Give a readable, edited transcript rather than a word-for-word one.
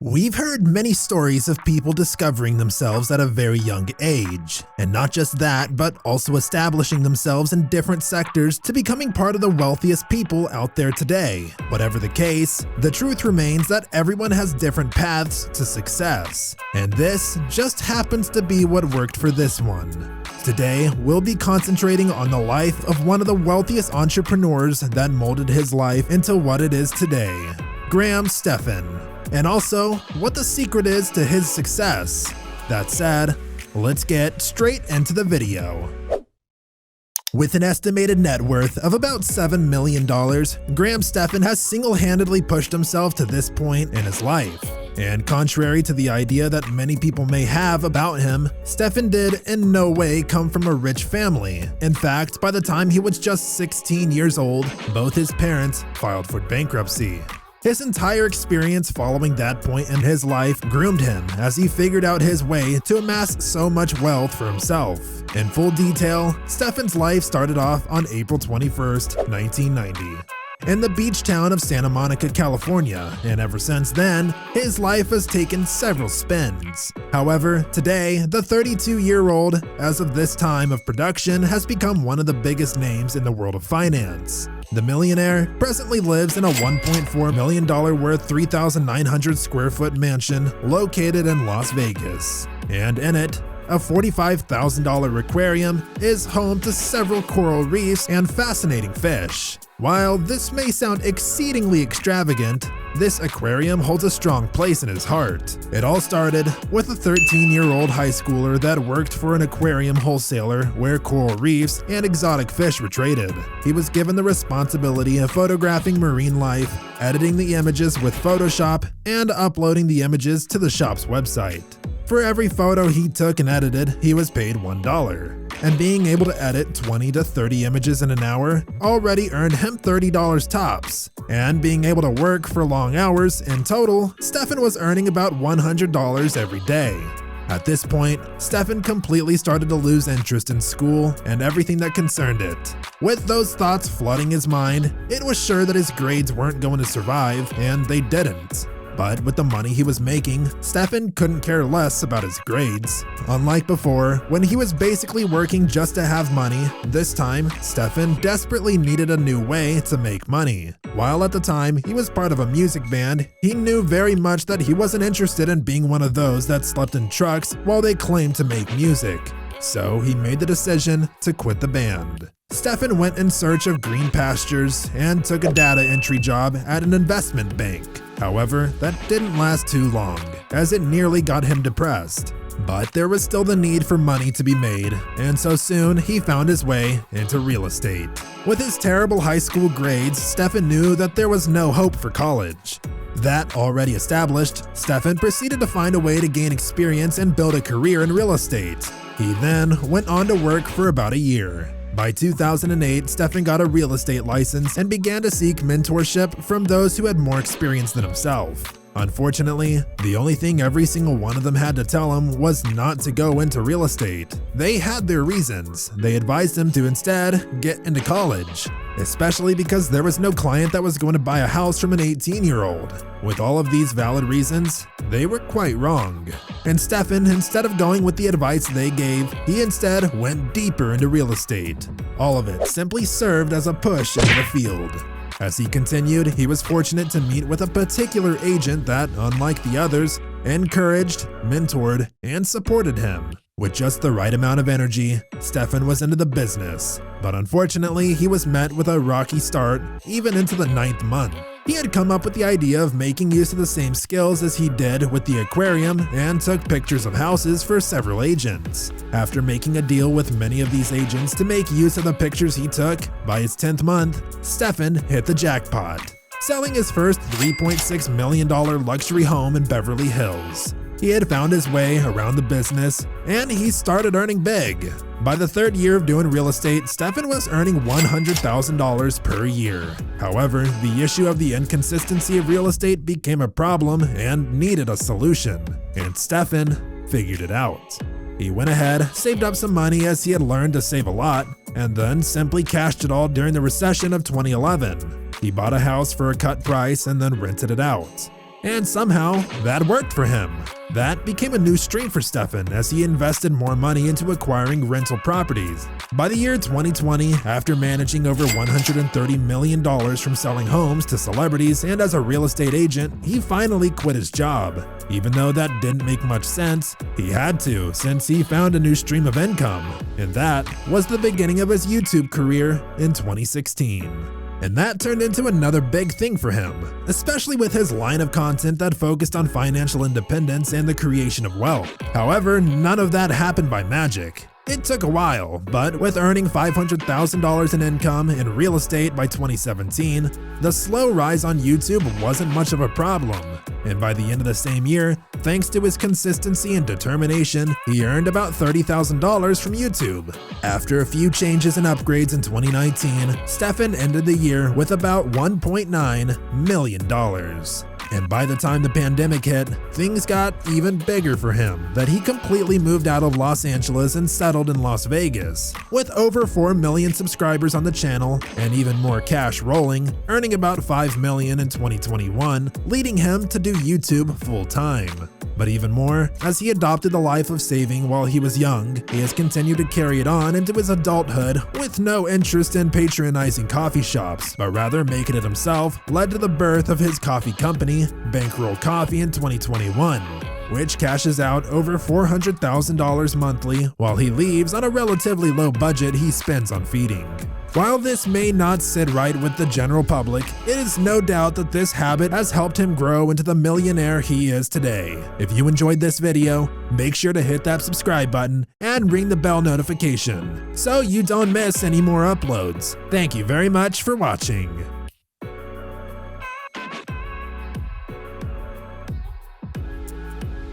We've heard many stories of people discovering themselves at a very young age, and not just that, but also establishing themselves in different sectors to becoming part of the wealthiest people out there today. Whatever the case, the truth remains that everyone has different paths to success, and this just happens to be what worked for this one. Today, we'll be concentrating on the life of one of the wealthiest entrepreneurs that molded his life into what it is today, Stephan. And also, what the secret is to his success. That said, let's get straight into the video. With an estimated net worth of about $7 million, Stephan has single-handedly pushed himself to this point in his life. And contrary to the idea that many people may have about him, Stephan did in no way come from a rich family. In fact, by the time he was just 16 years old, both his parents filed for bankruptcy. His entire experience following that point in his life groomed him as he figured out his way to amass so much wealth for himself. In full detail, Stephan's life started off on April 21st, 1990. In the beach town of Santa Monica, California, and ever since then, his life has taken several spins. However, today, the 32-year-old, as of this time of production, has become one of the biggest names in the world of finance. The millionaire presently lives in a $1.4 million worth 3,900 square foot mansion located in Las Vegas. And in it, a $45,000 aquarium is home to several coral reefs and fascinating fish. While this may sound exceedingly extravagant, this aquarium holds a strong place in his heart. It all started with a 13-year-old high schooler that worked for an aquarium wholesaler where coral reefs and exotic fish were traded. He was given the responsibility of photographing marine life, editing the images with Photoshop, and uploading the images to the shop's website. For every photo he took and edited, he was paid $1. And being able to edit 20 to 30 images in an hour already earned him $30 tops. And being able to work for long hours, in total, Stephan was earning about $100 every day. At this point, Stephan completely started to lose interest in school and everything that concerned it. With those thoughts flooding his mind, it was sure that his grades weren't going to survive, and they didn't. But with the money he was making, Stephan couldn't care less about his grades. Unlike before, when he was basically working just to have money, this time, Stephan desperately needed a new way to make money. While at the time he was part of a music band, he knew very much that he wasn't interested in being one of those that slept in trucks while they claimed to make music. So he made the decision to quit the band. Stephan went in search of green pastures and took a data entry job at an investment bank. However, that didn't last too long, as it nearly got him depressed. But there was still the need for money to be made, and so soon he found his way into real estate. With his terrible high school grades, Stephan knew that there was no hope for college. That already established, Stephan proceeded to find a way to gain experience and build a career in real estate. He then went on to work for about a year. By 2008, Stephan got a real estate license and began to seek mentorship from those who had more experience than himself. Unfortunately, the only thing every single one of them had to tell him was not to go into real estate. They had their reasons. They advised him to instead get into college, especially because there was no client that was going to buy a house from an 18-year-old. With all of these valid reasons, they were quite wrong. And Stephan, instead of going with the advice they gave, he instead went deeper into real estate. All of it simply served as a push into the field. As he continued, he was fortunate to meet with a particular agent that, unlike the others, encouraged, mentored, and supported him. With just the right amount of energy, Stephan was into the business. But unfortunately, he was met with a rocky start, even into the 9th month. He had come up with the idea of making use of the same skills as he did with the aquarium and took pictures of houses for several agents. After making a deal with many of these agents to make use of the pictures he took, by his 10th month, Stephan hit the jackpot, selling his first $3.6 million luxury home in Beverly Hills. He had found his way around the business, and he started earning big. By the 3rd year of doing real estate, Stephan was earning $100,000 per year. However, the issue of the inconsistency of real estate became a problem and needed a solution, and Stephan figured it out. He went ahead, saved up some money as he had learned to save a lot, and then simply cashed it all during the recession of 2011. He bought a house for a cut price and then rented it out. And somehow, that worked for him. That became a new stream for Stephan as he invested more money into acquiring rental properties. By the year 2020, after managing over $130 million from selling homes to celebrities and as a real estate agent, he finally quit his job. Even though that didn't make much sense, he had to since he found a new stream of income, and that was the beginning of his YouTube career in 2016. And that turned into another big thing for him, especially with his line of content that focused on financial independence and the creation of wealth. However, none of that happened by magic. It took a while, but with earning $500,000 in income in real estate by 2017, the slow rise on YouTube wasn't much of a problem. And by the end of the same year, thanks to his consistency and determination, he earned about $30,000 from YouTube. After a few changes and upgrades in 2019, Stephan ended the year with about $1.9 million. And by the time the pandemic hit, things got even bigger for him that he completely moved out of Los Angeles and settled in Las Vegas. With over 4 million subscribers on the channel and even more cash rolling, earning about $5 million in 2021, leading him to do YouTube full-time. But even more, as he adopted the life of saving while he was young, he has continued to carry it on into his adulthood with no interest in patronizing coffee shops, but rather making it himself led to the birth of his coffee company, Bankroll Coffee, in 2021, which cashes out over $400,000 monthly while he leaves on a relatively low budget he spends on feeding. While this may not sit right with the general public, it is no doubt that this habit has helped him grow into the millionaire he is today. If you enjoyed this video, make sure to hit that subscribe button and ring the bell notification so you don't miss any more uploads. Thank you very much for watching.